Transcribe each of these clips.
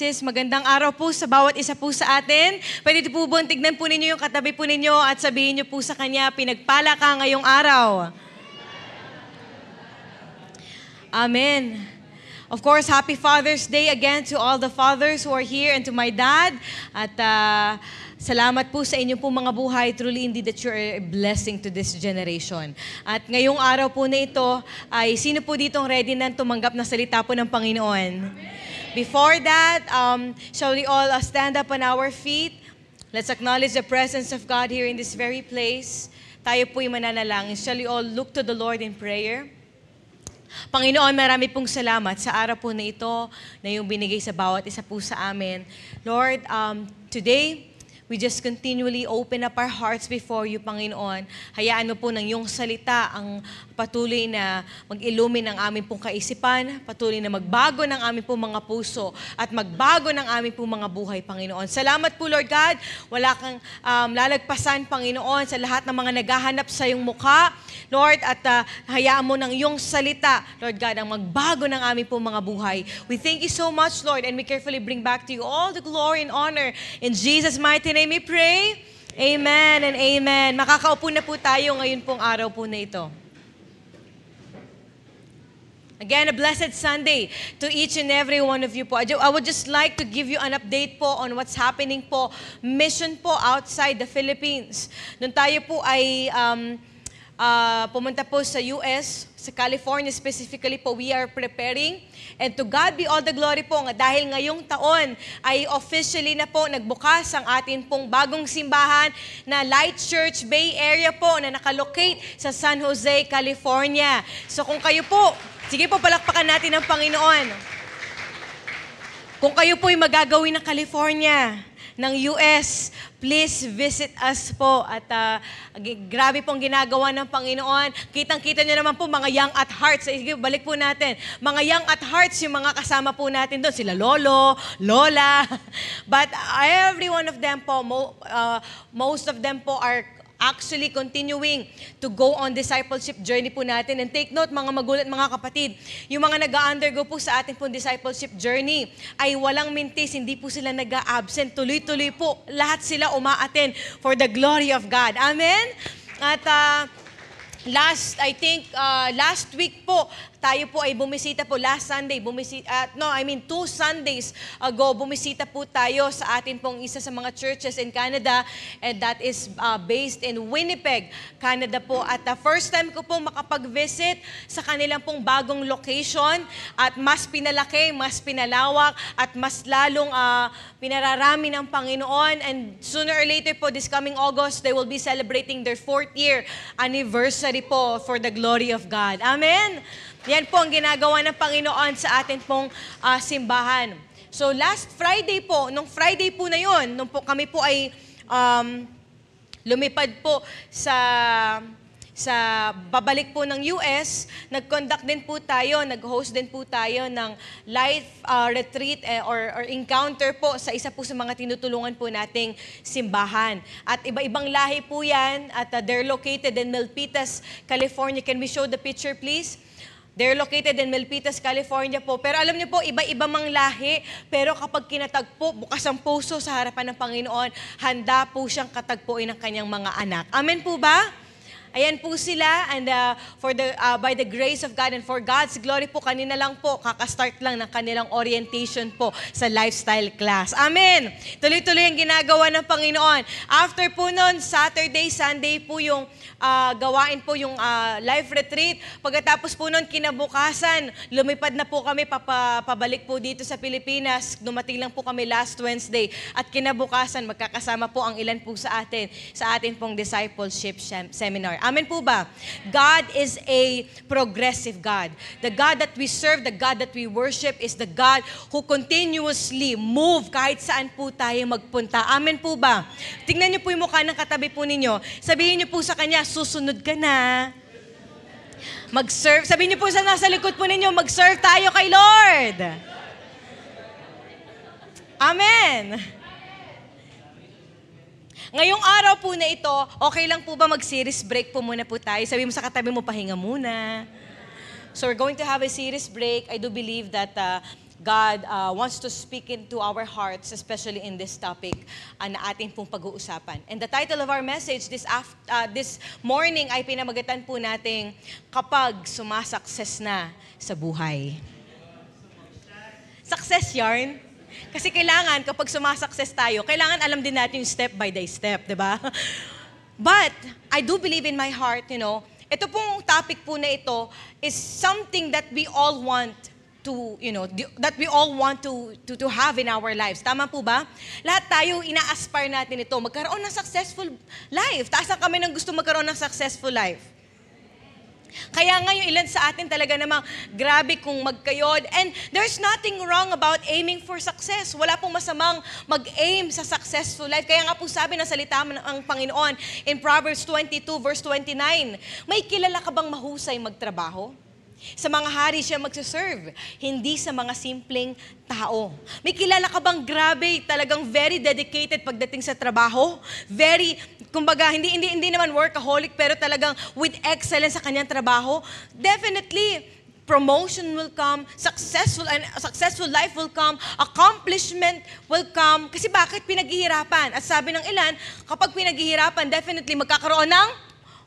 sis. Magandang araw po sa bawat isa po sa atin. Pwede po bang tignan po ninyo yung katabi po ninyo at sabihin niyo po sa kanya, pinagpala ka ngayong araw. Amen. Of course, happy Father's Day again to all the fathers who are here and to my dad. At salamat po sa inyo po mga buhay. Truly indeed that you're a blessing to this generation. At ngayong araw po na ito, ay sino po ditong ready na tumanggap na salita po ng Panginoon? Before that, shall we all stand up on our feet? Let's acknowledge the presence of God here in this very place. Tayo po'y mananalangin. Shall we all look to the Lord in prayer? Panginoon, marami pong salamat sa araw po na ito na yung binigay sa bawat isa po sa amin. Lord, today, we just continually open up our hearts before you, Panginoon. Hayaan mo po ng iyong salita ang patuloy na mag-illumine ng aming pong kaisipan, patuloy na magbago ng aming pong mga puso, at magbago ng aming pong mga buhay, Panginoon. Salamat po, Lord God. Wala kang lalagpasan, Panginoon, sa lahat ng mga naghahanap sa iyong mukha, Lord, at hayaan mo ng iyong salita, Lord God, ang magbago ng aming pong mga buhay. We thank you so much, Lord, and we carefully bring back to you all the glory and honor. In Jesus' mighty name we pray. Amen and amen. Makakaupo na po tayo ngayon pong araw po na ito. Again, a blessed Sunday to each and every one of you po. I would just like to give you an update po on what's happening po, mission po outside the Philippines. Nung tayo po ay pumunta po sa US, sa California specifically po, we are preparing. And to God be all the glory po, nga dahil ngayong taon ay officially na po nagbukas ang atin pong bagong simbahan na Light Church Bay Area po na nakalocate sa San Jose, California. So kung kayo po, sige po palakpakan natin ang Panginoon. Kung kayo po'y magagawin ng California, ng US, please visit us po. At grabe pong ginagawa ng Panginoon. Kitang-kita nyo naman po mga young at hearts. Sige, balik po natin. Mga young at hearts, yung mga kasama po natin doon. Sila lolo, lola. But every one of them po, most of them po are actually continuing to go on discipleship journey po natin. And take note, mga magulat, mga kapatid, yung mga nag-undergo po sa ating pong discipleship journey ay walang mintis, hindi po sila nag-absent. Tuloy-tuloy po, lahat sila umaattend for the glory of God. Amen? At last week po, tayo po ay bumisita po, last Sunday, 2 Sundays ago, bumisita po tayo sa atin pong isa sa mga churches in Canada, and that is based in Winnipeg, Canada po. At first time ko po makapag-visit sa kanilang pong bagong location, at mas pinalaki, mas pinalawak, at mas lalong pinararami ng Panginoon. And sooner or later po, this coming August, they will be celebrating their 4th year anniversary po for the glory of God. Amen? Yan po ang ginagawa ng Panginoon sa atin pong simbahan. So last Friday po, nung Friday po na yun, nung po kami po ay lumipad po sa babalik po ng US, nag-conduct din po tayo, nag-host din po tayo ng life retreat or encounter po sa isa po sa mga tinutulungan po nating simbahan. At iba-ibang lahi po yan, at they're located in Milpitas, California. Can we show the picture, please? They're located in Milpitas, California po. Pero alam niyo po, iba-iba mang lahi. Pero kapag kinatagpo, bukas ang puso sa harapan ng Panginoon, handa po siyang katagpuin ng kanyang mga anak. Amen po ba? Ayan po sila, and by the grace of God and for God's glory po, kanina lang po, kakastart lang ng kanilang orientation po sa lifestyle class. Amen! Tuloy-tuloy ang ginagawa ng Panginoon. After po nun, Saturday, Sunday po yung gawain po yung life retreat. Pagkatapos po nun, kinabukasan, lumipad na po kami, pabalik po dito sa Pilipinas. Dumating lang po kami last Wednesday. At kinabukasan, magkakasama po ang ilan po sa atin pong discipleship seminar. Amen po ba? God is a progressive God. The God that we serve, the God that we worship is the God who continuously move kahit saan po tayo magpunta. Amen po ba? Tingnan niyo po yung mukha ng katabi po ninyo. Sabihin niyo po sa kanya, susunod ka na. Mag-serve. Sabihin niyo po sa nasa likod po ninyo, mag-serve tayo kay Lord. Amen. Ngayong araw po na ito, okay lang po ba mag-series break po muna po tayo? Sabi mo sa katabi mo, pahinga muna. So we're going to have a series break. I do believe that God wants to speak into our hearts, especially in this topic na ating pong pag-uusapan. And the title of our message this morning ay pinamagatan po nating kapag sumasakses na sa buhay. Success yarn. Kasi kailangan, kapag sumasakses tayo, kailangan alam din natin yung step by step, di ba? But, I do believe in my heart, ito pong topic po na ito is something that we all want to, that we all want to have in our lives. Tama po ba? Lahat tayo, ina-aspire natin ito, magkaroon ng successful life. Taasan kami ng gusto magkaroon ng successful life. Kaya nga yung ilan sa atin talaga namang grabe kung magkayod. And there's nothing wrong about aiming for success. Wala pong masamang mag-aim sa successful life. Kaya nga po sabi ng salita ng Panginoon in Proverbs 22 verse 29, may kilala ka bang mahusay magtrabaho? Sa mga hari siya magsaserve, hindi sa mga simpleng tao. May kilala ka bang grabe, talagang very dedicated pagdating sa trabaho? Very, kumbaga, hindi naman workaholic, pero talagang with excellence sa kanyang trabaho? Definitely, promotion will come, successful life will come, accomplishment will come. Kasi bakit pinaghihirapan? At sabi ng ilan, kapag pinaghihirapan, definitely magkakaroon ng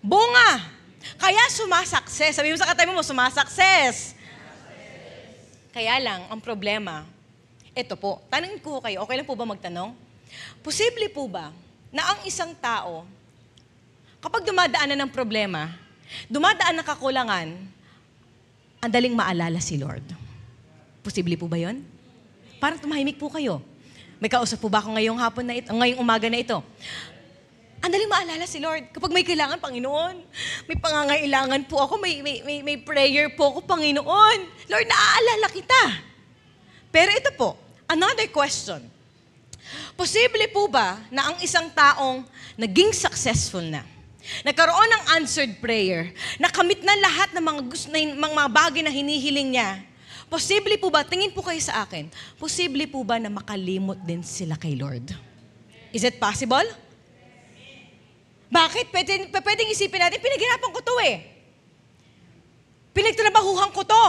bunga. Kaya sumasakses. Sabi mo sa katabi mo, sumasakses. Kaya lang, ang problema, ito po, tanongin ko kayo, okay lang po ba magtanong? Posible po ba na ang isang tao, kapag dumadaan na ng problema, dumadaan na kakulangan, ang daling maalala si Lord? Posible po ba yun? Parang tumahimik po kayo. May kausap po ba ako ngayong hapon na ito, ngayong umaga na ito? Ang daling maalala si Lord. Kapag may kailangan, Panginoon, may pangangailangan po ako, may prayer po ako, Panginoon. Lord, naaalala kita. Pero ito po, another question. Posible po ba na ang isang taong naging successful na, nagkaroon ng answered prayer, nakamit na lahat ng mga bagay na hinihiling niya, posible po ba, tingin po kayo sa akin, posible po ba na makalimot din sila kay Lord? Is it possible? Bakit? Pwedeng isipin natin, pinaghirapan ko to eh. Pinagtrabahuhan ko to.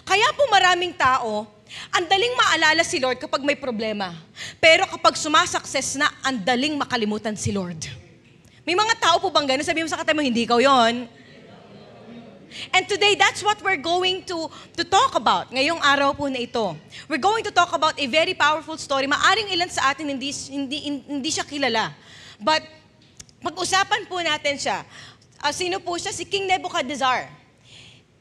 Kaya po maraming tao, ang daling maalala si Lord kapag may problema. Pero kapag sumasakses na, ang daling makalimutan si Lord. May mga tao po bang gano'n? Sabi mo sa katabi mo, hindi ikaw yon. And today, that's what we're going to talk about ngayong araw po na ito. We're going to talk about a very powerful story. Maaring ilan sa atin hindi siya kilala. But pag-usapan po natin siya. Sino po siya? Si King Nebuchadnezzar.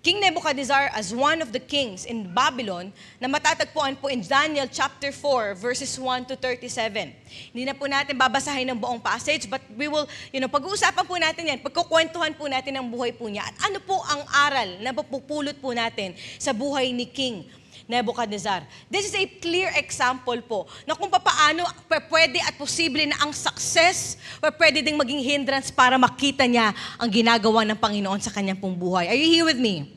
King Nebuchadnezzar as one of the kings in Babylon na matatagpuan po in Daniel chapter 4 verses 1 to 37. Hindi na po natin babasahin ng buong passage, but we will, pag-uusapan po natin yan, pagkukwentuhan po natin ang buhay po niya. At ano po ang aral na mapupulot po natin sa buhay ni King Nebuchadnezzar. This is a clear example po na kung paano pwede at posible na ang success pwede ding maging hindrance para makita niya ang ginagawa ng Panginoon sa kanyang pong buhay. Are you here with me?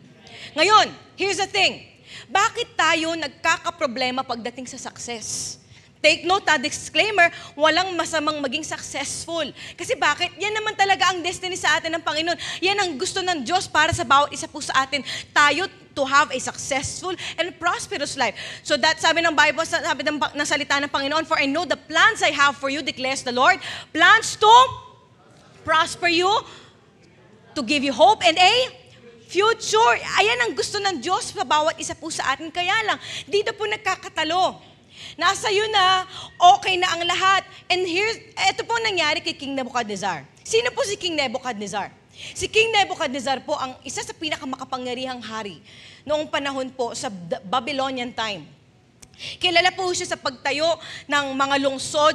Ngayon, here's the thing. Bakit tayo nagkakaproblema pagdating sa success? Take note, disclaimer, walang masamang maging successful. Kasi bakit? Yan naman talaga ang destiny sa atin ng Panginoon. Yan ang gusto ng Diyos para sa bawat isa po sa atin. Tayo to have a successful and prosperous life. So that sabi ng Bible, sabi ng salita ng Panginoon, for I know the plans I have for you, declares the Lord, plans to prosper you, to give you hope and a future. Ayan ang gusto ng Diyos sa bawat isa po sa atin. Kaya lang, dito po nagkakatalo. Nasa iyo na, okay na ang lahat. And ito po nangyari kay King Nebuchadnezzar. Sino po si King Nebuchadnezzar? Si King Nebuchadnezzar po ang isa sa pinakamakapangyarihang hari noong panahon po sa Babylonian time. Kilala po siya sa pagtayo ng mga lungsod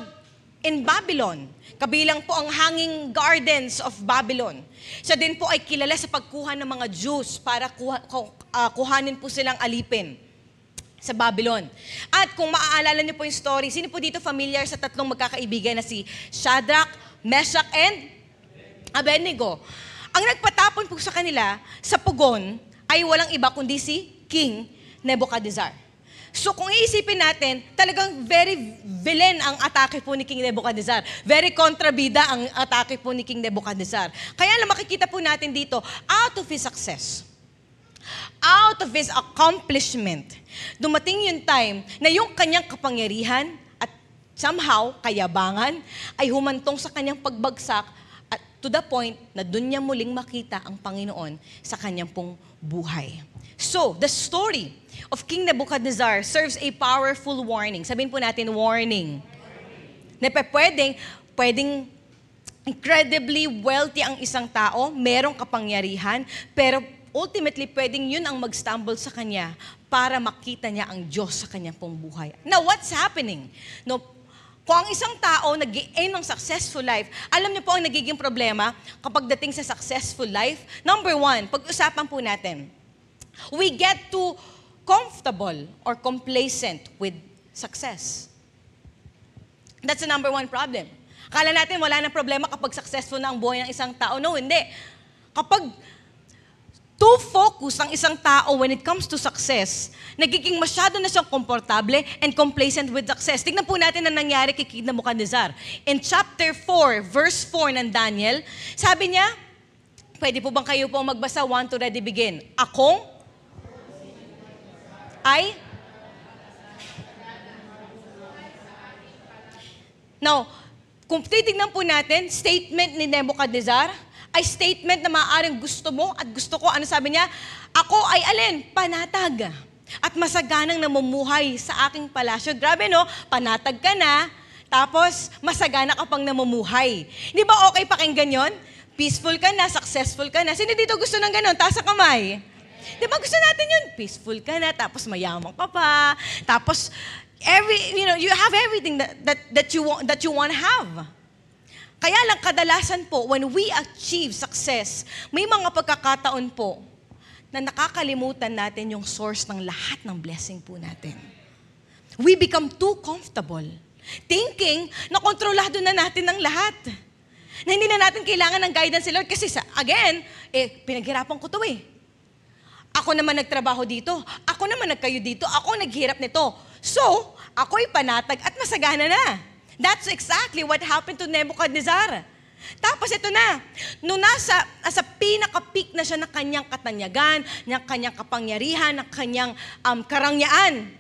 in Babylon. Kabilang po ang Hanging Gardens of Babylon. Siya din po ay kilala sa pagkuha ng mga Jews para kuhanin po silang alipin sa Babylon. At kung maaalala niyo po yung story, sino po dito familiar sa tatlong magkakaibigan na si Shadrach, Meshach, and Abednego? Ang nagpatapon po sa kanila sa pugon ay walang iba kundi si King Nebuchadnezzar. So kung iisipin natin, talagang very villain ang atake po ni King Nebuchadnezzar. Very kontrabida ang atake po ni King Nebuchadnezzar. Kaya lang makikita po natin dito, out of his success, out of his accomplishment, dumating yung time na yung kanyang kapangyarihan at somehow kayabangan ay humantong sa kanyang pagbagsak at to the point na doon niya muling makita ang Panginoon sa kanyang pong buhay. So, the story of King Nebuchadnezzar serves a powerful warning. Sabihin po natin, warning. Na pwedeng incredibly wealthy ang isang tao, merong kapangyarihan, pero ultimately, pwedeng yun ang mag-stumble sa kanya para makita niya ang Diyos sa kanyang pong buhay. Now, what's happening? No, kung ang isang tao nag-aim ng successful life, alam niyo po ang nagiging problema kapag dating sa successful life? Number one, pag-usapan po natin, we get too comfortable or complacent with success. That's the number one problem. Akala natin wala nang problema kapag successful na ang buhay ng isang tao. No, hindi. Kapag too focused ang isang tao when it comes to success, nagiging masyado na siyang komportable and complacent with success. Tignan po natin ang nangyari kay King Nebuchadnezzar. In chapter 4, verse 4 ng Daniel, sabi niya, pwede po bang kayo po magbasa? 1 to ready begin. Akong ay... Now, kung titignan po natin, statement ni Nebuchadnezzar ay statement na maaaring gusto mo at gusto ko. Ano sabi niya? Ako ay alin? Panatag. At masaganang namumuhay sa aking palasyo. Grabe no? Panatag ka na, tapos masagana ka pang namumuhay. Di ba okay pakinggan yon? Peaceful ka na, successful ka na. Sino dito gusto ng ganon? Taas ang kamay. Di ba gusto natin yun? Peaceful ka na, tapos mayaman ka pa, tapos you have everything that you want to have. Kaya lang kadalasan po, when we achieve success, may mga pagkakataon po na nakakalimutan natin yung source ng lahat ng blessing po natin. We become too comfortable, thinking na kontrolado na natin ang lahat. Na hindi na natin kailangan ng guidance si Lord. Kasi pinaghirapan ko to eh. Ako naman nagtrabaho dito. Ako naman nagkayo dito. Ako naghirap nito. So, ako'y panatag at masagana na. That's exactly what happened to Nebuchadnezzar. Tapos ito na, nung nasa pinaka-peak na siya ng kanyang katanyagan, ng kanyang kapangyarihan, ng kanyang karangyaan,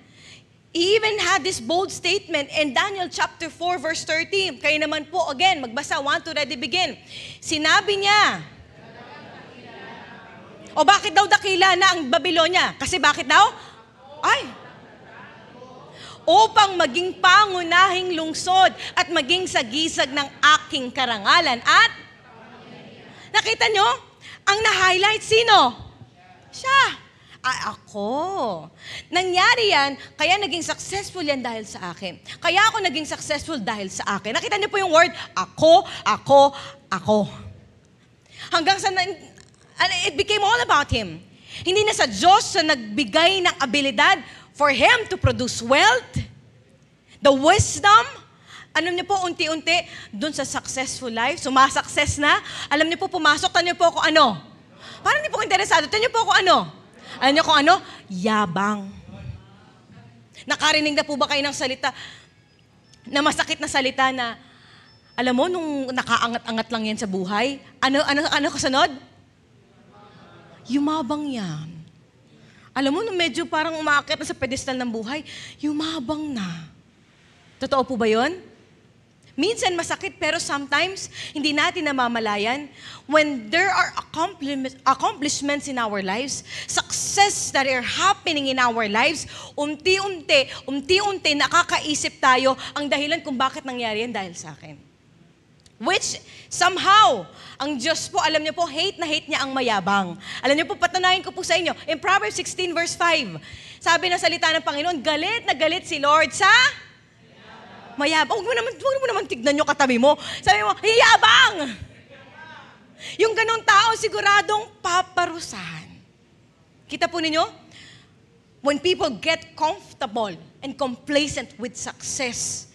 he even had this bold statement in Daniel chapter 4 verse 13. Kayo naman po, again, magbasa, 1 to ready begin. Sinabi niya, o bakit daw dakila na ang Babylonia? Kasi bakit daw? Upang maging pangunahing lungsod at maging sagisag ng aking karangalan. At, nakita nyo? Ang na-highlight, sino? Siya. Ako. Nangyari yan, kaya naging successful yan dahil sa akin. Kaya ako naging successful dahil sa akin. Nakita niyo po yung word, ako. Hanggang sa, it became all about him. Hindi na sa Diyos na nagbigay ng abilidad for him to produce wealth, the wisdom. Alam niyo po, unti-unti, dun sa successful life, sumasukses na, alam niyo po, pumasok, tanyo po ako ano? Parang hindi po interesado, tanyo po ako ano? Alam niyo kung ano? Yabang. Nakarinig na po ba kayo ng salita, na masakit na salita na, alam mo, nung nakaangat-angat lang yan sa buhay, ano kasunod? Yumabang yan. Alam mo, nung medyo parang umaakit na sa pedestal ng buhay, yumabang na. Totoo po ba yun? Minsan masakit, pero sometimes hindi natin namamalayan when there are accomplishments in our lives, success that are happening in our lives, unti-unti nakakaisip tayo ang dahilan kung bakit nangyari yan dahil sa akin. Which, somehow, ang Diyos po, alam niyo po, hate na hate niya ang mayabang. Alam niyo po, patunayan ko po sa inyo. In Proverbs 16 verse 5, sabi ng salita ng Panginoon, galit na galit si Lord sa mayabang. Huwag mo naman tignan yung katabi mo. Sabi mo, yabang! Yung ganong tao, siguradong paparusahan. Kita po ninyo? When people get comfortable and complacent with success.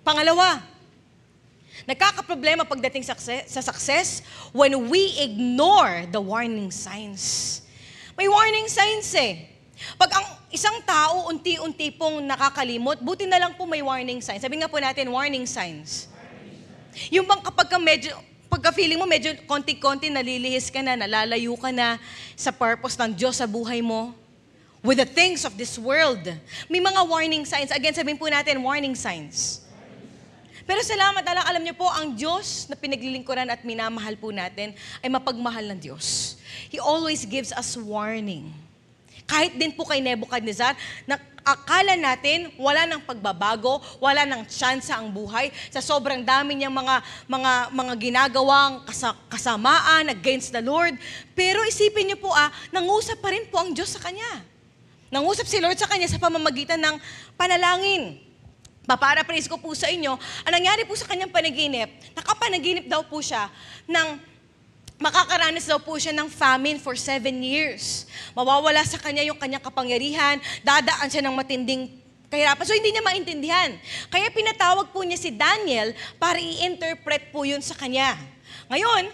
Pangalawa, nagkakaproblema pagdating sa success when we ignore the warning signs. May warning signs eh. Pag ang isang tao unti-unti pong nakakalimot, buti na lang po may warning signs. Sabi nga po natin, warning signs. Yung bang kapag medyo Pagka-feeling mo, medyo konti-konti nalilihis ka na, nalalayo ka na sa purpose ng Diyos sa buhay mo, with the things of this world. May mga warning signs. Again, sabihin po natin, warning signs. Pero salamat, alam niyo po, ang Diyos na pinaglilingkuran at minamahal po natin ay mapagmahal ng Diyos. He always gives us warning. Kahit din po kay Nebuchadnezzar, na akala natin wala nang pagbabago, wala nang tsansa ang buhay sa sobrang dami niyang mga ginagawang kasamaan against the Lord. Pero isipin niyo po, nangusap pa rin po ang Diyos sa kanya. Nangusap si Lord sa kanya sa pamamagitan ng panalangin. Paparaphrase ko po sa inyo, ang nangyari po sa kanyang panaginip, nakapanaginip daw po siya ng makakaranas daw po siya ng famine for 7 years. Mawawala sa kanya yung kanyang kapangyarihan, dadaan siya ng matinding kahirapan. So hindi niya maintindihan. Kaya pinatawag po niya si Daniel para i-interpret po yun sa kanya. Ngayon,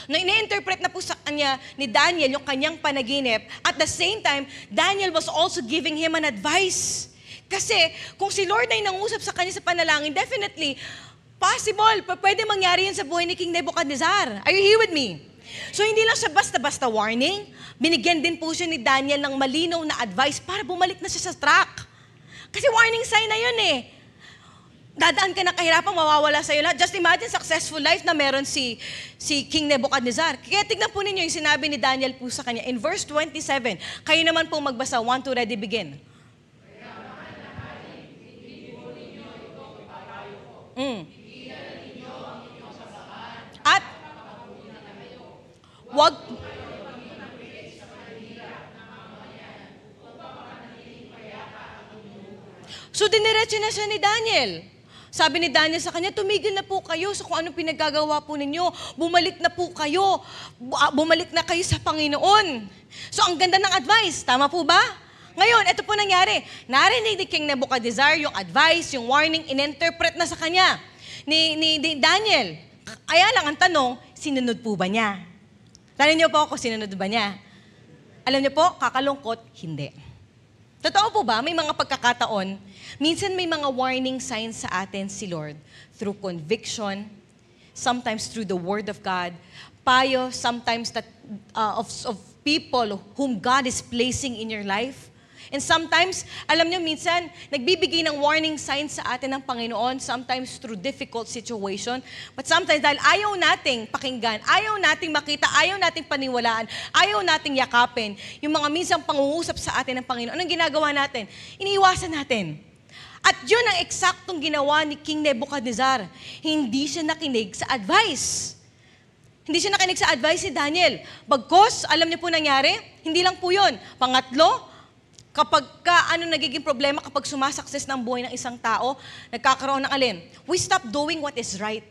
na ini-interpret na po sa kanya ni Daniel yung kanyang panaginip, at the same time, Daniel was also giving him an advice. Kasi kung si Lord ay nangusap sa kanya sa panalangin, definitely, possible, pwede mangyari yun sa buhay ni King Nebuchadnezzar. Are you here with me? So hindi lang siya basta-basta warning, binigyan din po siya ni Daniel ng malinaw na advice para bumalik na siya sa track. Kasi warning sign na yun eh. Dadaan ka ng kahirapan, mawawala sa'yo lahat. Just imagine successful life na meron si King Nebuchadnezzar. Kaya tignan po ninyo yung sinabi ni Daniel po sa kanya. In verse 27, kayo naman po magbasa. 1, 2, ready, begin. At wag So diniretso na siya ni Daniel. Sabi ni Daniel sa kanya, tumigil na po kayo sa kung anong pinagagawa po ninyo. Bumalik na po kayo. Bumalik na kayo sa Panginoon. So ang ganda ng advice, tama po ba? Ngayon, ito po nangyari. Narinig ni King Nebuchadnezzar yung advice, yung warning, ininterpret na sa kanya ni Daniel. Kaya lang ang tanong, sinunod po ba niya? Tanong niyo po ako, sinunod ba niya? Alam niyo po, kakalungkot, hindi. Totoo po ba, may mga pagkakataon, minsan may mga warning signs sa atin si Lord through conviction, sometimes through the Word of God, payo sometimes that of people whom God is placing in your life. And sometimes, alam niyo, minsan, nagbibigay ng warning signs sa atin ng Panginoon, sometimes through difficult situation. But sometimes, dahil ayaw nating pakinggan, ayaw nating makita, ayaw nating paniwalaan, ayaw nating yakapin, yung mga minsang pangungusap sa atin ng Panginoon, anong ginagawa natin? Iniiwasan natin. At yun ang eksaktong ginawa ni King Nebuchadnezzar. Hindi siya nakinig sa advice. Hindi siya nakinig sa advice ni Daniel. Bagkos, alam niyo po nangyari? Hindi lang po yun. Pangatlo, kapag nagiging problema kapag sumasakses ng buhay ng isang tao, nagkakaroon ng alin? We stop doing what is right.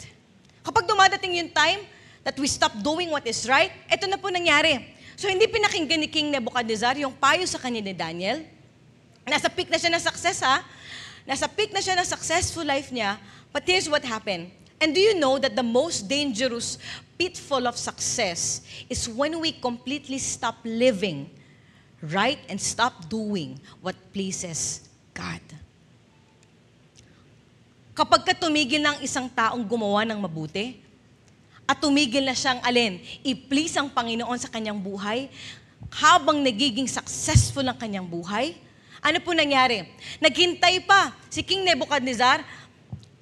Kapag dumadating yung time that we stop doing what is right, ito na po nangyari. So hindi pinakinggan ni King Nebuchadnezzar yung payo sa kanya ni Daniel. Nasa peak na siya ng success Nasa peak na siya ng successful life niya. But here's what happened. And do you know that the most dangerous pitfall of success is when we completely stop living right and stop doing what pleases God. Kapag tumigil ng isang taong gumawa ng mabuti, at tumigil na siyang i-please ang Panginoon sa kanyang buhay, habang nagiging successful ang kanyang buhay, ano po nangyari? Naghintay pa si King Nebuchadnezzar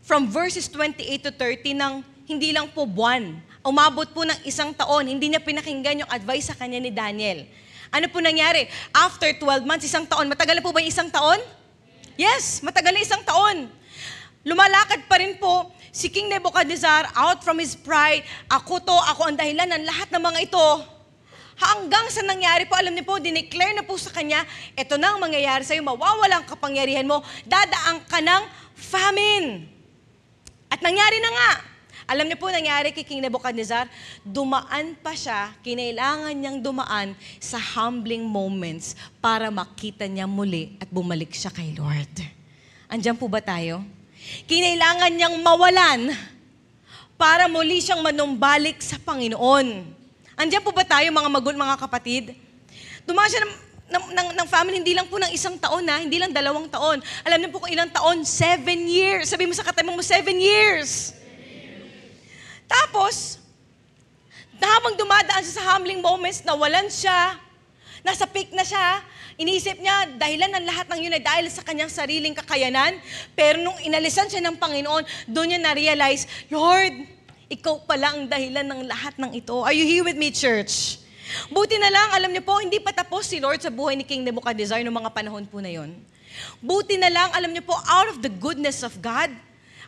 from verses 28 to 30 ng hindi lang po buwan. Umabot po ng 1 taon, hindi niya pinakinggan yung advice sa kanya ni Daniel. Ano po nangyari? After 12 months, 1 taon. Matagal na po ba yung 1 taon? Yes, matagal na 1 taon. Lumalakad pa rin po si King Nebuchadnezzar out from his pride. Ako ang dahilan ng lahat ng mga ito. Hanggang sa nangyari po, alam niyo po, dineclare na po sa kanya, ito na ang mangyayari sa'yo, mawawala ang kapangyarihan mo, dadaan ka ng famine. At nangyari na nga. Alam niyo po, nangyari kay King Nebuchadnezzar, dumaan pa siya, kinailangan niyang dumaan sa humbling moments para makita niya muli at bumalik siya kay Lord. Andiyan po ba tayo? Kinailangan niyang mawalan para muli siyang manumbalik sa Panginoon. Andiyan po ba tayo, mga kapatid? Dumaan siya ng family, hindi lang po ng 1 taon hindi lang 2 taon. Alam niyo po kung ilang taon? 7 years. Sabi mo sa katabi mo, 7 years. Tapos, habang dumadaan siya sa humbling moments, nawalan siya, nasa peak na siya, iniisip niya, dahilan ng lahat ng yun ay dahil sa kanyang sariling kakayanan. Pero nung inalisan siya ng Panginoon, doon niya na-realize, Lord, ikaw pala ang dahilan ng lahat ng ito. Are you here with me, church? Buti na lang, alam niyo po, hindi pa tapos si Lord sa buhay ni King Nebuchadnezzar noong mga panahon po na yun. Buti na lang, alam niyo po, out of the goodness of God,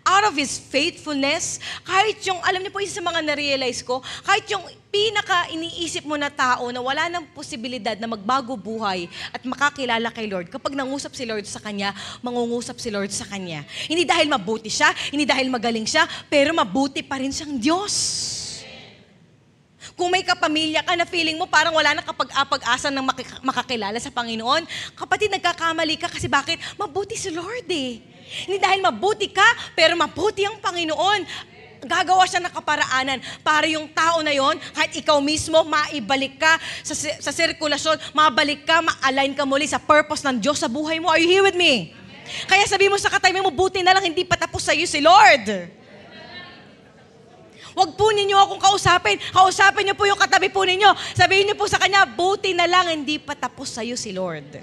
out of His faithfulness, kahit yung, alam niyo po, isa sa mga na-realize ko, kahit yung pinaka-iniisip mo na tao na wala ng posibilidad na magbago buhay at makakilala kay Lord, kapag nangusap si Lord sa kanya, mangungusap si Lord sa kanya. Hindi dahil mabuti siya, hindi dahil magaling siya, pero mabuti pa rin siyang Diyos. Kung may kapamilya ka na feeling mo parang wala nang kapag-apag-asa ng makakilala sa Panginoon, kapatid, nagkakamali ka kasi bakit? Mabuti si Lord eh. Hindi dahil mabuti ka, pero mabuti ang Panginoon. Gagawa siya ng kaparaanan para yung tao na yon, kahit ikaw mismo, maibalik ka sa sirkulasyon, mabalik ka, ma-align ka muli sa purpose ng Diyos sa buhay mo. Are you here with me? Kaya sabi mo sa katabi mo, buti na lang hindi pa tapos sa iyo si Lord. Huwag po ninyo akong kausapin. Kausapin niyo po yung katabi po ninyo. Sabihin niyo po sa kanya, buti na lang hindi pa tapos sa iyo si Lord.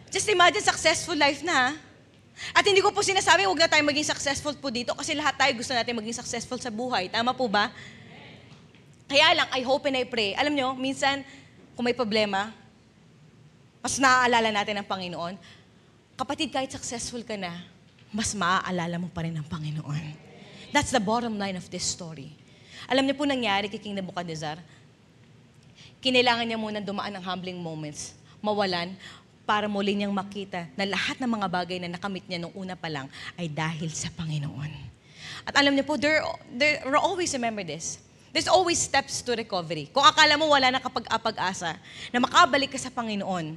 Just imagine successful life na. At hindi ko po sinasabi, huwag na tayo maging successful po dito kasi lahat tayo gusto natin maging successful sa buhay. Tama po ba? Kaya lang, I hope and I pray. Alam nyo, minsan, kung may problema, mas naaalala natin ang Panginoon. Kapatid, kahit successful ka na, mas maaalala mo pa rin ang Panginoon. That's the bottom line of this story. Alam niyo po nangyari kay King Nebuchadnezzar? Kinailangan niya muna dumaan ng humbling moments, mawalan, para muli niyang makita na lahat ng mga bagay na nakamit niya nung una pa lang ay dahil sa Panginoon. At alam niyo po, always remember this. There's always steps to recovery. Kung akala mo wala na kapag-apag-asa na makabalik ka sa Panginoon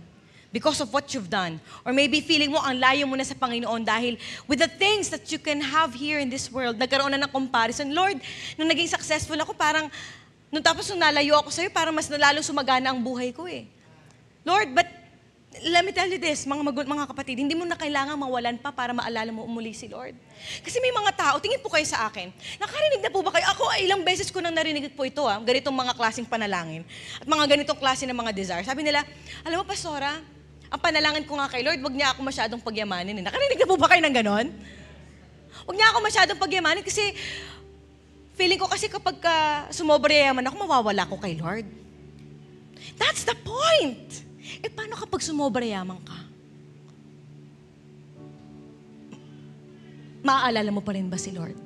because of what you've done, or maybe feeling mo ang layo mo na sa Panginoon dahil with the things that you can have here in this world, nagkaroon na ng comparison. Lord, nung naging successful ako, parang, nung nalayo ako sa'yo, parang mas nalalong sumagana ang buhay ko eh. Lord, but let me tell you this, mga kapatid, hindi mo na kailangan mawalan pa para maalala mo umuli si Lord. Kasi may mga tao, tingin po kayo sa akin, nakarinig na po ba kayo? Ako, ilang beses ko nang narinig po ito, ganitong mga klaseng panalangin, at mga ganitong klase ng mga desire. Sabi nila, alam mo, Pastora, ang panalangin ko nga kay Lord, wag niya ako masyadong pagyamanin. Nakarinig na po ba kayo ng ganon? Wag niya ako masyadong pagyamanin kasi feeling ko kasi kapag sumobra yaman ako, mawawala ko kay Lord. That's the point. Paano kapag sumobra yaman ka? Maaalala mo pa rin ba si Lord?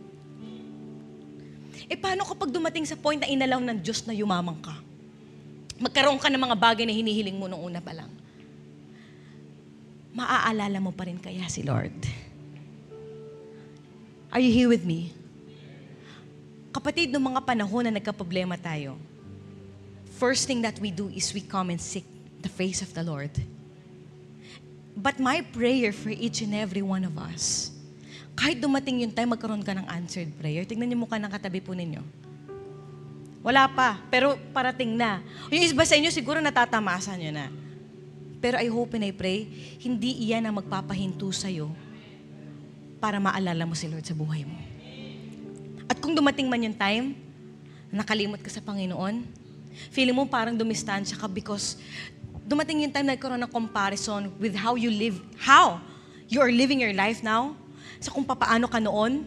Paano kapag dumating sa point na inalaw ng Diyos na yumamang ka? Magkaroon ka ng mga bagay na hinihiling mo nung una pa lang. Maaalala mo pa rin kaya si Lord? Are you here with me? Kapatid, noong mga panahon na nagkaproblema tayo, first thing that we do is we come and seek the face of the Lord. But my prayer for each and every one of us, kahit dumating yung time, magkaroon ka ng answered prayer. Tignan niyo mukha ng katabi po ninyo. Wala pa, pero parating na. Yung iba sa inyo, siguro natatamasa nyo na. Pero I hope and I pray, hindi iyan ang magpapahinto sa'yo para maalala mo si Lord sa buhay mo. At kung dumating man yung time, nakalimot ka sa Panginoon, feeling mo parang dumistansya ka because dumating yung time na nagkaroon ng comparison with how you are living your life now, sa kung papaano ka noon.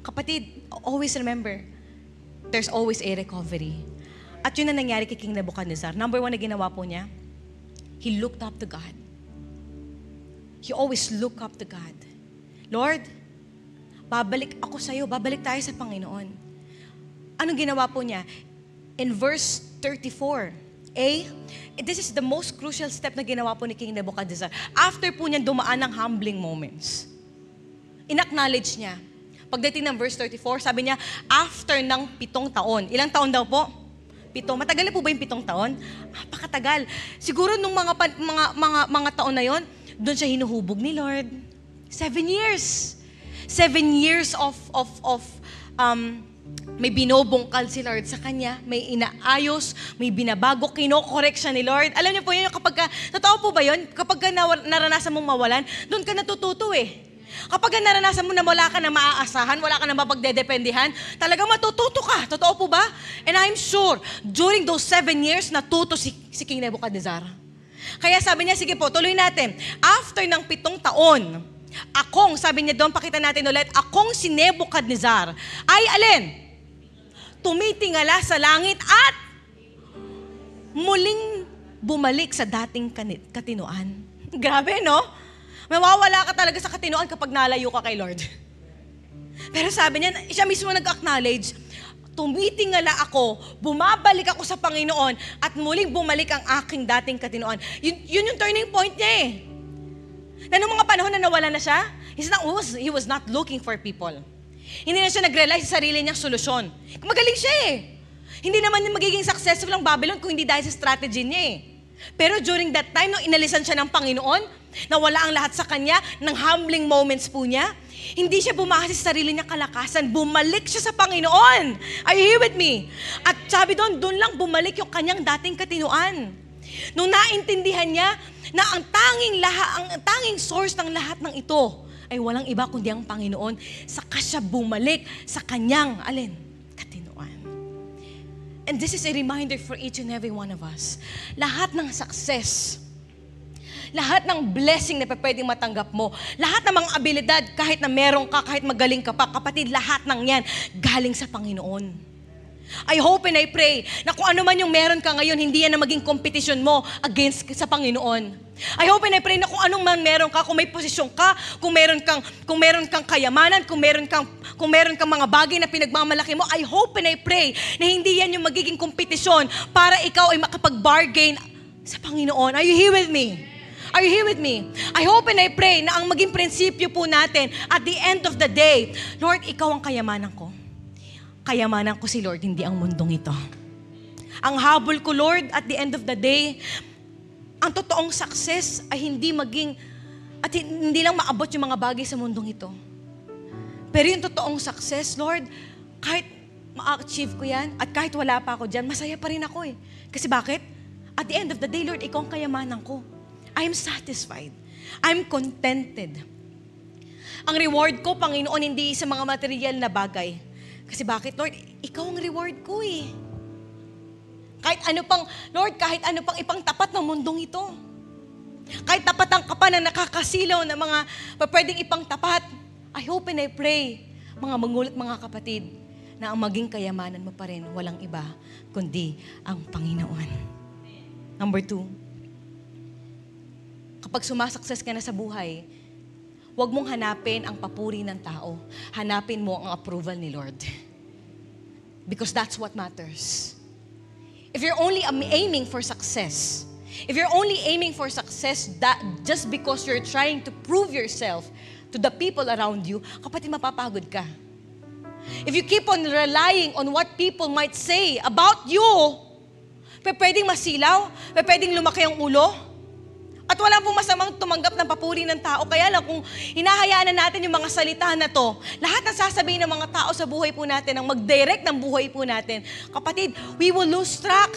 Kapatid, always remember, there's always a recovery. At yun na nangyari kay King Nebuchadnezzar. Number 1 na ginawa po niya, he looked up to God. He always looked up to God. Lord, babalik ako sa'yo, babalik tayo sa Panginoon. Anong ginawa po niya? In verse 34, this is the most crucial step na ginawa po ni King Nebuchadnezzar. After po niya dumaan ng humbling moments, in-acknowledge niya. Pagdating ng verse 34, sabi niya, after ng 7 taon. Ilang taon daw po? 7. Matagal na po ba yung 7 taon? Napakatagal. Siguro nung mga taon na yon, doon siya hinuhubog ni Lord. 7 years. 7 years of may binobongkal si Lord sa kanya, may inaayos, may binabago, kino-correct siya ni Lord. Alam niyo po yun, totoo po ba yun? Kapag naranasan mong mawalan, doon ka natututo eh. Kapag naranasan mo na wala ka na maaasahan, wala ka na mapagdedependihan, talagang matututo ka. Totoo po ba? And I'm sure, during those 7 years, natuto si King Nebuchadnezzar. Kaya sabi niya, sige po, tuloy natin. After ng 7 taon, sabi niya doon, pakita natin ulit, akong si Nebuchadnezzar ay alin? Tumitingala sa langit at muling bumalik sa dating katinoan. Grabe, no? Mawawala ka talaga sa katinoan kapag nalayo ka kay Lord. Pero sabi niya, siya mismo nag-acknowledge, tumitingala ako, bumabalik ako sa Panginoon, at muling bumalik ang aking dating katinoan. Yun yung turning point niya eh. Na nung mga panahon na nawala na siya, he was not looking for people. Hindi na siya nag-realize sa sarili niyang solusyon. Magaling siya eh. Hindi naman magiging successful ang Babylon kung hindi dahil sa strategy niya eh. Pero during that time, nung inalisan siya ng Panginoon, nawala ang lahat sa kanya, ng humbling moments po niya, hindi siya bumasa sa sarili niya kalakasan, bumalik siya sa Panginoon. Are you here with me? At sabi doon lang bumalik yung kanyang dating katinoan. Nung naintindihan niya na ang tanging source ng lahat ng ito ay walang iba kundi ang Panginoon, saka siya bumalik sa kanyang, katinoan. And this is a reminder for each and every one of us. Lahat ng success, lahat ng blessing na pwedeng matanggap mo, lahat ng mga abilidad, kahit na meron ka, kahit magaling ka pa, kapatid, lahat ng yan galing sa Panginoon. I hope and I pray na kung ano man yung meron ka ngayon, hindi yan na maging kompetisyon mo against sa Panginoon. I hope and I pray na kung anong man meron ka, kung may posisyon ka, kung meron kang kayamanan, kung meron kang mga bagay na pinagmamalaki mo, I hope and I pray na hindi yan yung magiging kompetisyon para ikaw ay makapag-bargain sa Panginoon. Are you here with me? Are you here with me? I hope and I pray na ang maging prinsipyo po natin at the end of the day, Lord, ikaw ang kayamanan ko. Kayamanan ko si Lord, hindi ang mundong ito. Ang habol ko, Lord, at the end of the day, ang totoong success ay hindi lang maabot yung mga bagay sa mundong ito. Pero yung totoong success, Lord, kahit ma-achieve ko yan, at kahit wala pa ako dyan, masaya pa rin ako eh. Kasi bakit? At the end of the day, Lord, ikaw ang kayamanan ko. I am satisfied. I'm contented. Ang reward ko, Panginoon, hindi sa mga material na bagay. Kasi bakit, Lord? Ikaw ang reward ko eh. Kahit ano pang ipangtapat ng mundong ito. Kahit tapatan ka pa na nakakasilaw na mga pwedeng ipangtapat. I hope and I pray, mga mangulat, mga kapatid, na ang maging kayamanan mo pa rin, walang iba, kundi ang Panginoon. Number 2, kapag sumasukses ka na sa buhay, huwag mong hanapin ang papuri ng tao. Hanapin mo ang approval ni Lord. Because that's what matters. If you're only aiming for success, that just because you're trying to prove yourself to the people around you, kapatid, mapapagod ka. If you keep on relying on what people might say about you, pwedeng masilaw, pwedeng lumaki ang ulo, at wala pong masamang tumanggap ng papuri ng tao. Kaya lang kung hinahayaan na natin yung mga salita na to, lahat ng sasabihin ng mga tao sa buhay po natin, ang mag-direct ng buhay po natin, kapatid, we will lose track.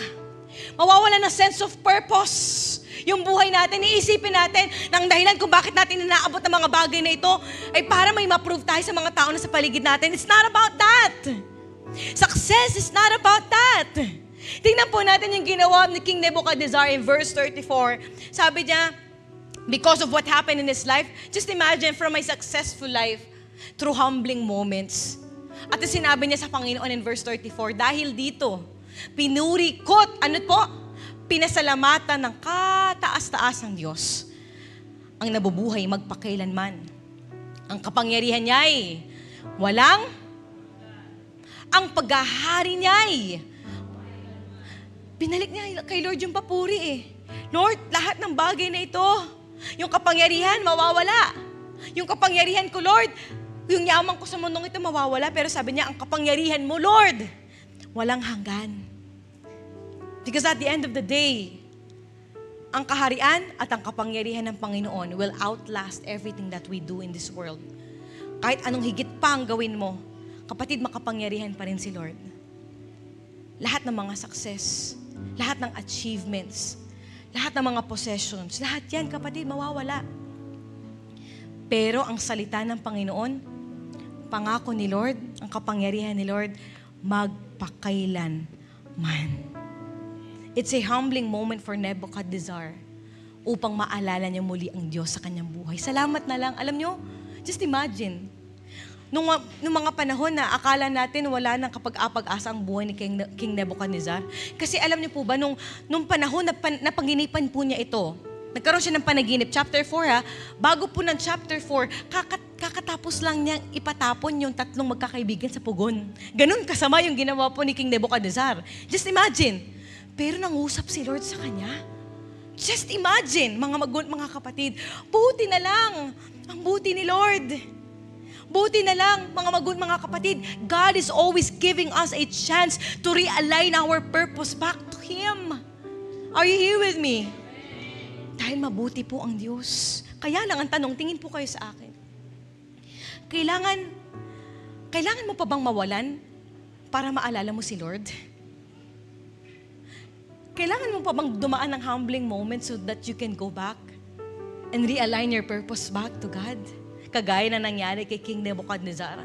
Mawawala ng sense of purpose. Yung buhay natin, iisipin natin na ang dahilan kung bakit natin inaabot ang mga bagay na ito ay para may ma-prove tayo sa mga tao na sa paligid natin. It's not about that. Success is not about that. Tingnan po natin yung ginawa ni King Nebuchadnezzar in verse 34. Sabi niya, because of what happened in his life, just imagine from my successful life, through humbling moments. At sinabi niya sa Panginoon in verse 34, dahil dito, pinuri ko't, pinasalamatan ng kataas-taas ng Diyos, ang nabubuhay magpakailanman. Ang kapangyarihan niya ay walang, ang paghahari niya ay binalik niya kay Lord yung papuri eh. Lord, lahat ng bagay na ito, yung kapangyarihan, mawawala. Yung kapangyarihan ko, Lord, yung yaman ko sa mundong ito, mawawala. Pero sabi niya, ang kapangyarihan mo, Lord, walang hanggan. Because at the end of the day, ang kaharian at ang kapangyarihan ng Panginoon will outlast everything that we do in this world. Kahit anong higit pa ang gawin mo, kapatid, makapangyarihan pa rin si Lord. Lahat ng mga success, lahat ng achievements, lahat ng mga possessions, lahat yan, kapatid, mawawala. Pero ang salita ng Panginoon, pangako ni Lord, ang kapangyarihan ni Lord, magpakailan man. It's a humbling moment for Nebuchadnezzar upang maalala niya muli ang Diyos sa kanyang buhay. Salamat na lang. Alam niyo, just imagine, nung mga panahon na akala natin wala nang kapag-apag-asa ang buhay ni King Nebuchadnezzar. Kasi alam niyo po ba, nung panahon na napanginipan po niya ito, nagkaroon siya ng panaginip, chapter 4 bago po ng chapter 4, kakatapos lang niyang ipatapon yung 3 magkakaibigan sa pugon. Ganun kasama yung ginawa po ni King Nebuchadnezzar. Just imagine. Pero nangusap si Lord sa kanya. Just imagine, mga kapatid, buti na lang ang buti ni Lord. Buti na lang, mga kapatid, God is always giving us a chance to realign our purpose back to Him. Are you here with me? Dahil mabuti po ang Diyos. Kaya lang, ang tanong, tingin po kayo sa akin. Kailangan mo pa bang mawalan para maalala mo si Lord? Kailangan mo pa bang dumaan ng humbling moment so that you can go back and realign your purpose back to God? Kagaya na nangyari kay King Nebuchadnezzar.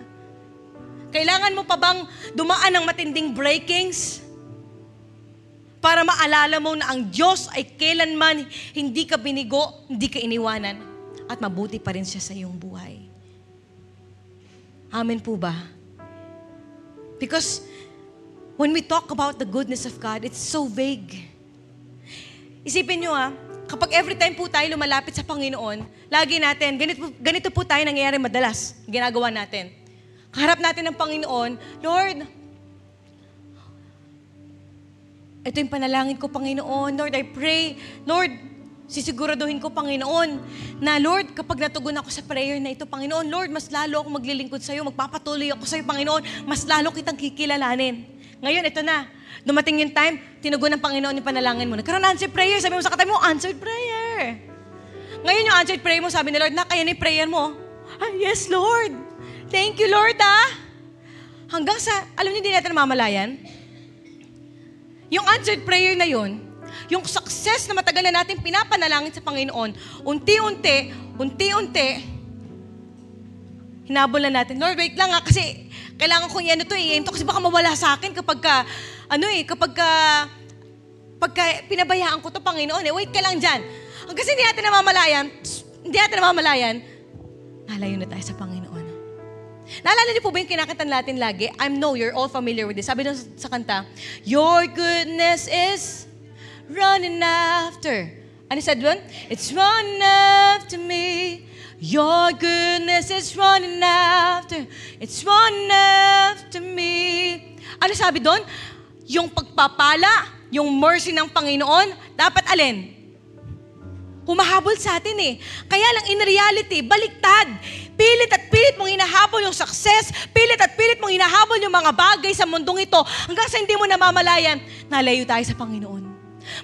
Kailangan mo pa bang dumaan ng matinding breakings para maalala mo na ang Diyos ay kailanman hindi ka binigo, hindi ka iniwanan, at mabuti pa rin siya sa iyong buhay? Amen po ba? Because when we talk about the goodness of God, it's so vague. Isipin nyo kapag every time po tayo lumalapit sa Panginoon, lagi natin, ganito po tayo nangyayari madalas, ginagawa natin. Kaharap natin ng Panginoon, Lord, ito yung panalangin ko, Panginoon. Lord, I pray. Lord, sisiguraduhin ko, Panginoon, na Lord, kapag natugon ako sa prayer na ito, Panginoon, Lord, mas lalo ako maglilingkod sa iyo, magpapatuloy ako sa iyo, Panginoon, mas lalo kitang kikilalanin. Ngayon, ito na. Dumating yung time, tinugon ng Panginoon yung panalangin mo. Nagkaroon answered prayer. Sabi mo sa katabi mo, answered prayer. Ngayon yung answered prayer mo, sabi ni Lord, kaya na yung prayer mo. Yes, Lord. Thank you, Lord, Hanggang sa, alam niyo, hindi natin namamalayan. Yung answered prayer na yun, yung success na matagal na natin pinapanalangin sa Panginoon, unti-unti, hinabol na natin. Lord, wait lang kasi kailangan ko yan ito kasi baka mawala sa akin kapag pinabayaan ko to, Panginoon. Wait ka lang dyan. Kasi hindi natin namamalayan, nalayo na tayo sa Panginoon. Naalala niyo po ba yung kinakatan natin lagi? I know you're all familiar with this. Sabi doon sa kanta, your goodness is running after. Ano said doon? It's running after me. Your goodness is running after. It's running after me. Ano sabi doon? Yung pagpapala, yung mercy ng Panginoon, dapat alin? Humahabol sa atin Kaya lang in reality, baliktad. Pilit at pilit mong hinahabol yung success. Pilit at pilit mong hinahabol yung mga bagay sa mundong ito. Hanggang sa hindi mo namamalayan, nalayo tayo sa Panginoon.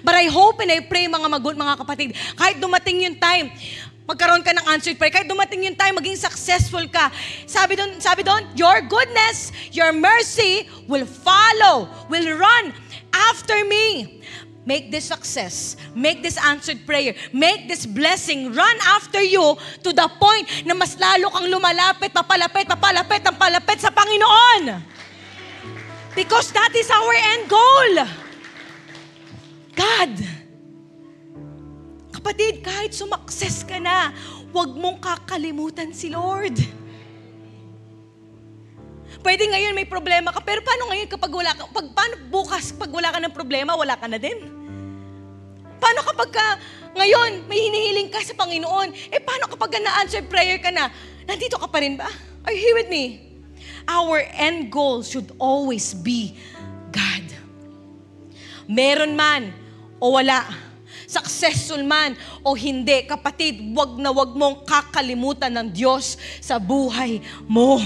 But I hope and I pray mga kapatid, kahit dumating yung time, magkaroon ka ng answered prayer, kahit dumating yung time, maging successful ka. Sabi doon, your goodness, your mercy will follow, will run after me. Make this success, make this answered prayer, make this blessing run after you to the point na mas lalo kang lumalapit, papalapit sa Panginoon. Because that is our end goal. God. Kapatid, kahit sumakses ka na, huwag mong kakalimutan si Lord. Pwede ngayon may problema ka, pero paano ngayon paano bukas pag wala ka ng problema, wala ka na din? Paano kapag ngayon may hinihiling ka sa Panginoon? Paano kapag na-answered prayer ka na? Nandito ka pa rin ba? Are you here with me? Our end goal should always be God. Meron man o wala, successful man o hindi, kapatid, wag na wag mong kakalimutan ng Diyos sa buhay mo.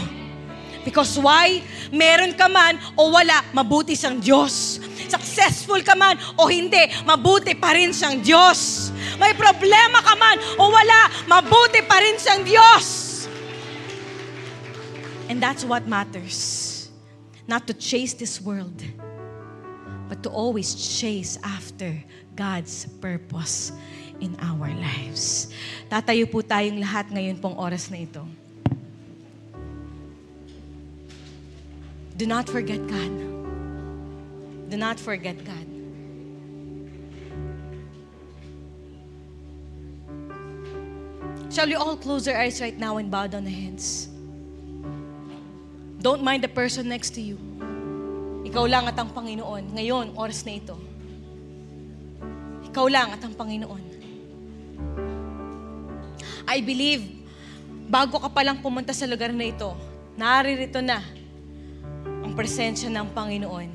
Because why? Meron ka man o wala, mabuti siyang Diyos. Successful ka man o hindi, mabuti pa rin siyang Diyos. May problema ka man o wala, mabuti pa rin siyang Diyos. And that's what matters. Not to chase this world, but to always chase after God's purpose in our lives. Tatayo po tayong lahat ngayon pong oras na ito. Do not forget God. Do not forget God. Shall we all close our eyes right now and bow down the heads? Don't mind the person next to you. Ikaw lang at ang Panginoon. Ngayon, oras na ito. Ikaw lang at ang Panginoon. I believe, bago ka palang pumunta sa lugar na ito, naririto na ang presensya ng Panginoon.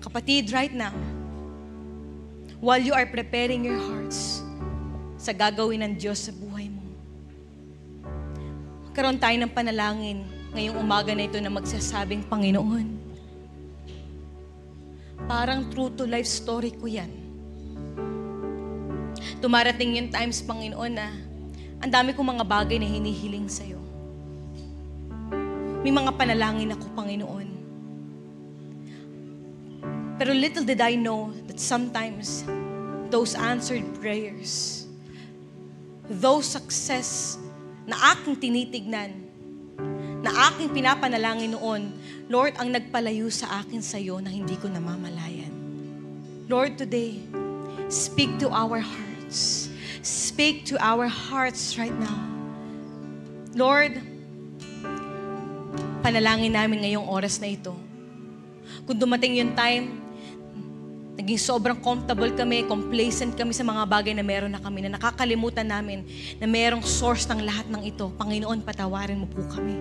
Kapatid, right now, while you are preparing your hearts sa gagawin ng Diyos sa buhay mo, karoon tayo ng panalangin ngayong umaga na ito na magsasabing, Panginoon, parang true to life story ko yan. Tumarating yung times, Panginoon, na ang dami kong mga bagay na hinihiling sa'yo. May mga panalangin ako, Panginoon. Pero little did I know that sometimes those answered prayers, those success na aking tinitignan, na aking pinapanalangin noon, Lord, ang nagpalayo sa akin sa'yo na hindi ko namamalayan. Lord, today, speak to our hearts. Speak to our hearts right now. Lord, panalangin namin ngayong oras na ito. Kung dumating yung time, naging sobrang comfortable kami, complacent kami sa mga bagay na meron na kami, na nakakalimutan namin na merong source ng lahat ng ito. Panginoon, patawarin mo po kami.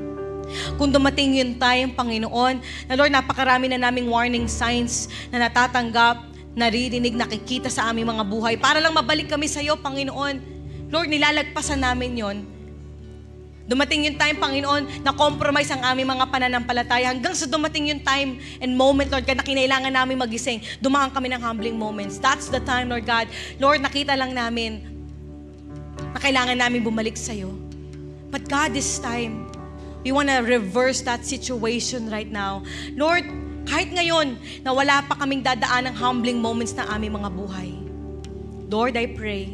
Kung dumating yung time, Panginoon, na Lord, napakarami na naming warning signs na natatanggap, naririnig, nakikita sa aming mga buhay, para lang mabalik kami sa iyo, Panginoon. Lord, nilalagpasan namin yon. Dumating yung time, Panginoon, na compromise ang aming mga pananampalataya hanggang sa dumating yung time and moment, Lord God, na kinailangan namin magising. Dumaan kami ng humbling moments. That's the time, Lord God. Lord, nakita lang namin na kailangan namin bumalik sa iyo. But God, this time, we want to reverse that situation right now. Lord, kahit ngayon na wala pa kaming dadaan ng humbling moments ng aming mga buhay, Lord, I pray,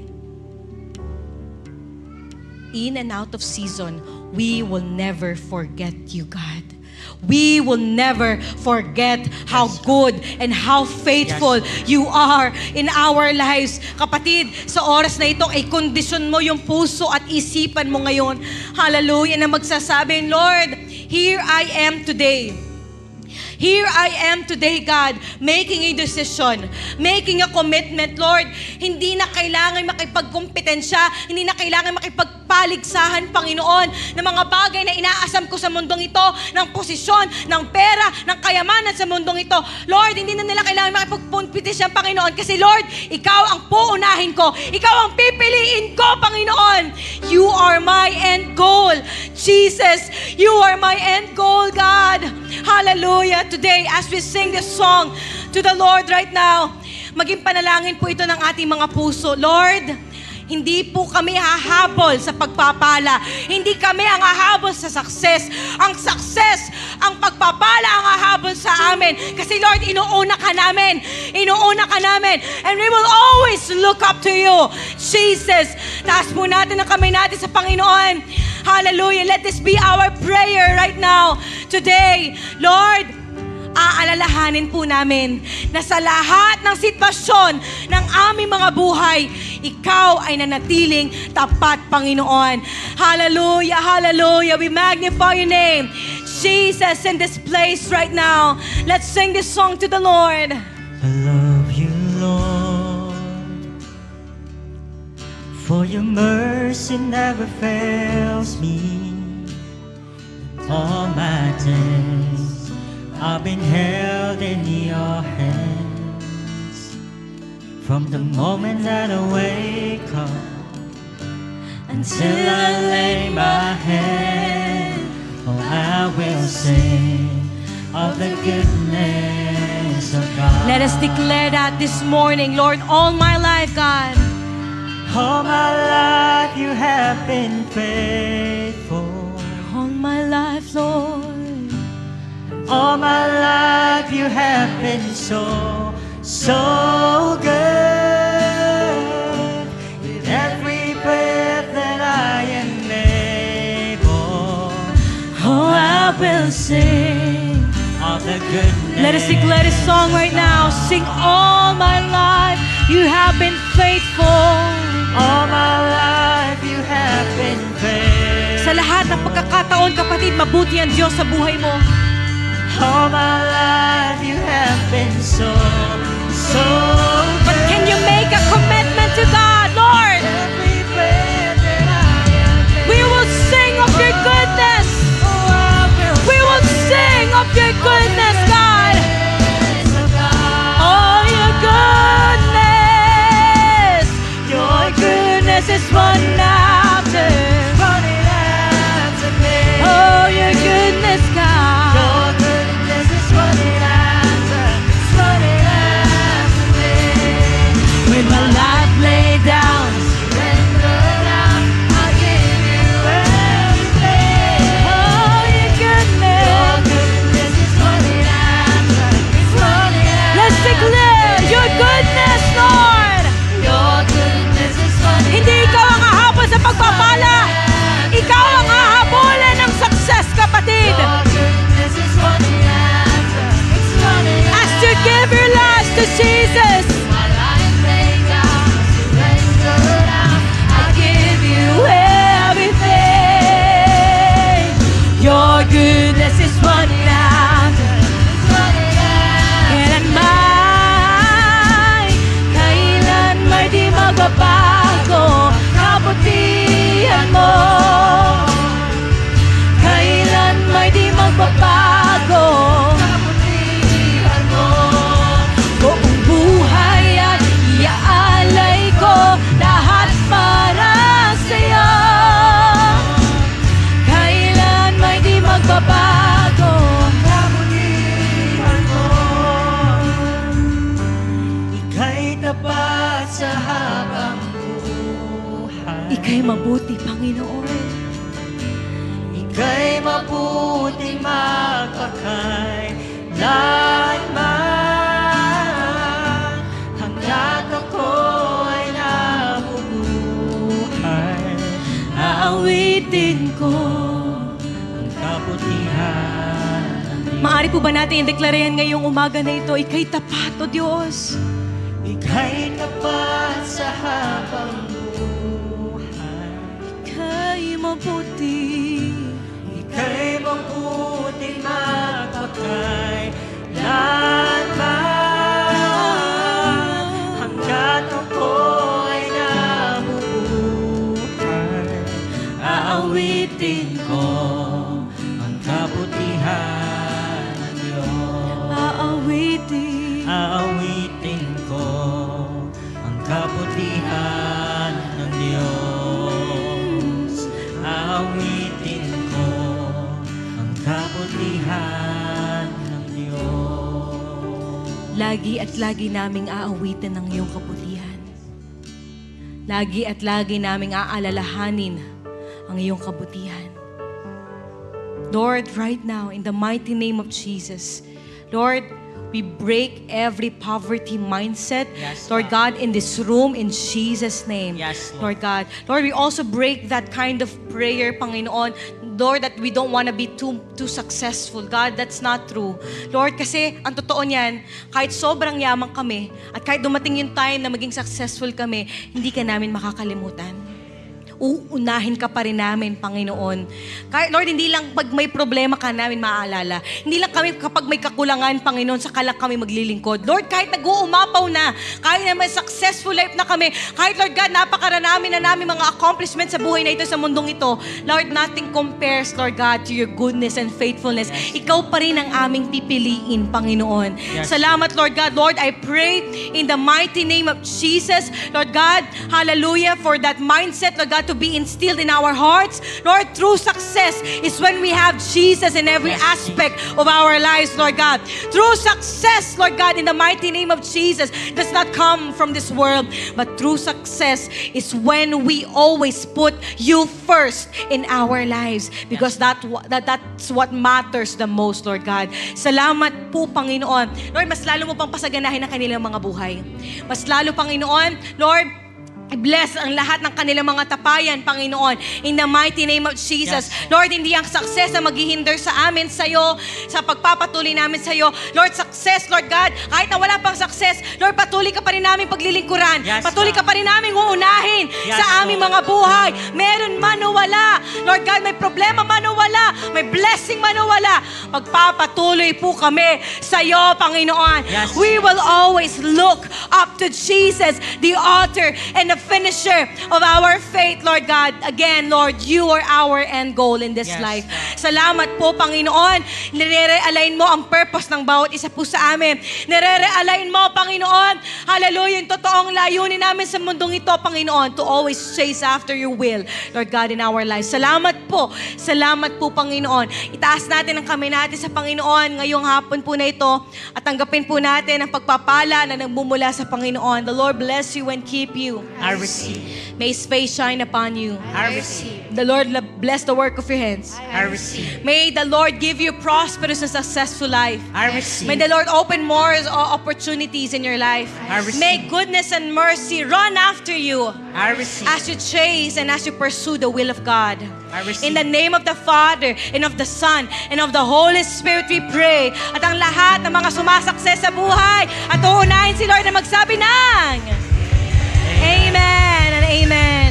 in and out of season, we will never forget you, God. We will never forget how good and how faithful you are in our lives. Kapatid, sa oras na ito, ay kondisyon mo yung puso at isipan mo ngayon. Hallelujah, na magsasabi, Lord, here I am today. Here I am today, God, making a decision, making a commitment, Lord. Hindi na kailangan makipagkompetensya, hindi na kailangan makipagpaligsahan, Panginoon, ng mga bagay na inaasam ko sa mundong ito, ng posisyon, ng pera, ng kayamanan sa mundong ito. Lord, hindi na nila kailangan makipagkompetensya, Panginoon, kasi Lord, Ikaw ang puunahin ko. Ikaw ang pipiliin ko, Panginoon. You are my end goal. Jesus, you are my end goal, God. Hallelujah. Today, as we sing this song to the Lord right now, maging panalangin po ito ng ating mga puso. Lord, hindi po kami hahabol sa pagpapala. Hindi kami ang hahabol sa success. Ang success, ang pagpapala ang hahabol sa amin. Kasi Lord, inuuna ka namin. Inuuna ka namin. And we will always look up to you. Jesus, taas po natin ang kamay natin sa Panginoon. Hallelujah. Let this be our prayer right now. Today, Lord, aalalahanin po namin na sa lahat ng sitwasyon ng aming mga buhay, Ikaw ay nanatiling tapat, Panginoon. Hallelujah, hallelujah. We magnify your name, Jesus, in this place right now. Let's sing this song to the Lord. I love you, Lord, for your mercy never fails me. All my days I've been held in your hands. From the moment that I wake up until I lay my head, oh, I will sing of the goodness of God. Let us declare that this morning, Lord, all my life, God. All my life you have been faithful. All my life, Lord. All my life you have been so, so good. will sing of the goodness. Let us declare this song right now. Sing, all my life you have been faithful. All my life you have been faithful. Sa lahat ng pagkakataon, kapatid, mabuti ang Diyos sa buhay mo. All my life you have been so But can you make a commitment to God, Lord? Every breath that I am We will sing of your goodness. We will sing of your goodness, God. Oh, your goodness. Your goodness is running after. Oh, your goodness, God. Your goodness is running after me. With my life laid down, Surrender now, I'll give you everything. oh, your Your goodness. goodness is running after, Let's declare your goodness, Lord. Your goodness is running Hindi ikaw ang hahabol sa pagpapala. Ikaw ang hahabulin ng success, kapatid. Your goodness is running after, it's running As you give your lives to Jesus, my life laid down, surrender now, I give you everything. Your goodness is running after. it's running Kailan may di magbabago kabutihan mo. Kailan may di magbabago kabutihan mo. buong buhay at iaalay ko lahat para sa'yo. Kailan may di magbabago Kabutihan mo. Ika'y tapat sa habang buhay. Ika'y mabuti, Panginoon. Ika'y mabuting magpakailanman. Hanggat ako'y nabubuhay, Aawitin ko. ang kabutihan ng Diyos. Maaari po ba natin i-declare yan ngayong umaga na ito? Ika'y tapat, O Diyos. Ika'y tapat sa habang buhay. Ika'y mabuti. Ika'y mabuting magpakailanman. Hanggat ako'y nabubuhay, aawitin ko ang kabutihan ng Diyos. Aawitin. Aawitin ko ang kabutihan ng Diyos. Aawitin ko ang kabutihan ng Diyos. Lagi at lagi naming aawitin ang iyong kabutihan. Lagi at lagi naming aalalahanin ang iyong kabutihan. Lord, right now, in the mighty name of Jesus, Lord, we break every poverty mindset, Yes, Lord God, in this room, in Jesus' name. Yes, Lord. Lord God. Lord, we also break that kind of prayer, Panginoon, Lord, that we don't want to be too successful. God, that's not true. Lord, kasi ang totoo niyan, kahit sobrang yaman kami, at kahit dumating yung time na maging successful kami, hindi ka namin makakalimutan. Uunahin ka pa rin namin, Panginoon. Kahit, Lord, hindi lang pag may problema ka namin maaalala. Hindi lang kami kapag may kakulangan, Panginoon, saka lang kami maglilingkod. Lord, kahit nag-uumapaw na, kahit na may successful life na kami, kahit, Lord God, napakarami na namin mga accomplishments sa buhay na ito, sa mundong ito, Lord, nothing compares, Lord God, to your goodness and faithfulness. Ikaw pa rin ang aming pipiliin, Panginoon. Yes. Salamat, Lord God. Lord, I pray in the mighty name of Jesus, Lord God, hallelujah, for that mindset, Lord God, to be instilled in our hearts. Lord, true success is when we have Jesus in every Yes, aspect of our lives, Lord God. True success, Lord God, in the mighty name of Jesus, does not come from this world, but true success is when we always put you first in our lives, because that's what matters the most, Lord God. Salamat po, Panginoon. Lord, mas lalo mo pang pasaganahin ang kanilang mga buhay. Mas lalo, Panginoon, Lord, bless ang lahat ng kanilang mga tapayan, Panginoon. In the mighty name of Jesus. Yes. Lord, hindi ang success ang maghihinder sa amin, sa'yo, sa pagpapatuloy namin sa'yo. Lord, success, Lord God, kahit na wala pang success, Lord, patuloy ka pa rin namin paglilingkuran. Yes, Patuloy ka pa rin namin uunahin Yes, sa aming Lord. mga buhay. Meron man o wala. Lord God, may problema man o wala. May blessing man o wala. Pagpapatuloy po kami sa'yo, Panginoon. Yes. We will always look up to Jesus, the author and the finisher of our faith, Lord God. Again, Lord, you are our end goal in this Yes, life. God. Salamat po, Panginoon. Nire-realign mo ang purpose ng bawat isa po sa amin. Nire-realign mo, Panginoon. Hallelujah, yung totoong layunin namin sa mundong ito, Panginoon, to always chase after your will, Lord God, in our lives. Salamat po. Salamat po, Panginoon. Itaas natin ang kamay natin sa Panginoon ngayong hapon po na ito at tanggapin po natin ang pagpapala na nagmumula sa Panginoon. The Lord bless you and keep you. I receive. May His face shine upon you. I receive. The Lord bless the work of your hands. I receive. May the Lord give you prosperous and successful life. I receive. May the Lord open more opportunities in your life. I receive. May goodness and mercy run after you I receive. as you chase and as you pursue the will of God. I receive. In the name of the Father, and of the Son, and of the Holy Spirit we pray. At ang lahat ng mga sumasakses sa buhay at uunahin si Lord na magsabi ng Amen and Amen.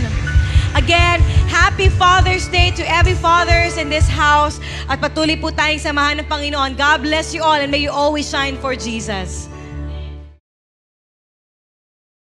Again, happy Father's Day to every fathers in this house. At patuloy po tayong samahan ng Panginoon. God bless you all and may you always shine for Jesus.